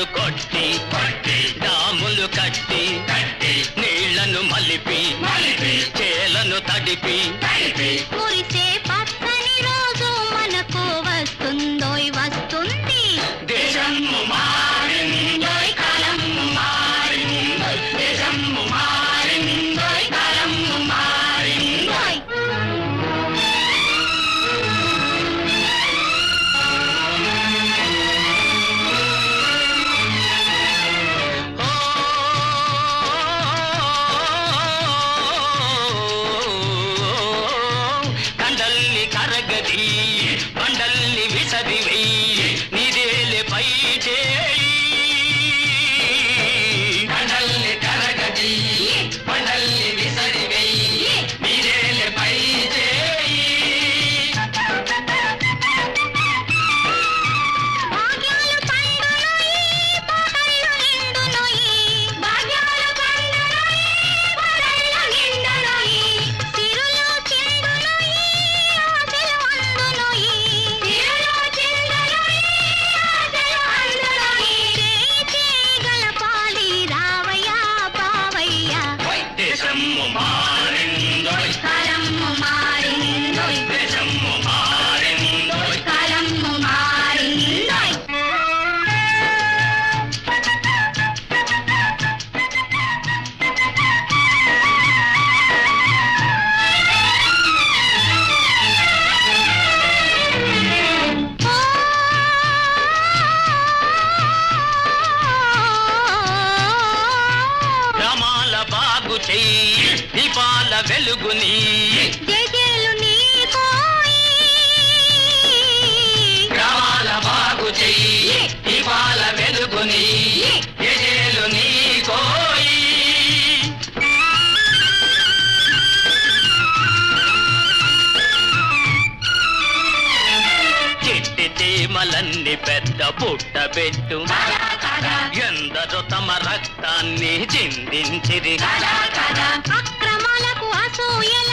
డ్యాములు కొట్టి డాములు కట్టి నీళ్లను మలిపి చేలను తడిపి కురిసే పచ్చని రోజు మనకు వస్తుందోయ్ వస్తుంది. దేశము మారిందోయ్ కాలము మారిందోయ్ దేశము మారిందోయ్ కాలము మారిందోయ్. కండల్ని కరగది బండల్ని విసరివై నిదేలే పై చేయి. కండల్ని కరగది బండల్ని విసరివై నిదేలే పై చేయి. భాగ్యాలు పండునోయి పాటలు నిండునోయి భాగ్యాలు పండునోయి పాటలు నిండునోయి సిరులు చిందునోయి ఆశలు అందునోయి సిరులు చిందునోయి ఆశలు అందునోయి చేయి చేయి గలపాలి రావయ్య బావయ్య దేశము మారిందోయ్ కాలము మారిందోయ్ దేశము మారిందోయ్. కాలము మారిందోయ్. గ్రామాల బాగు చెయ్యి దీపాల వెలుగుని జయజయలు నీకోయి గ్రామాల బాగు చెయ్యి దీపాల వెలుగుని ఎజేలు నీ కోయి. చిట్టి చీమలన్నీ పెద్ద పుట్ట పెట్టు ఎందరో తమ రక్తాన్ని చిందించిరి. అక్రమాలకు అసూయల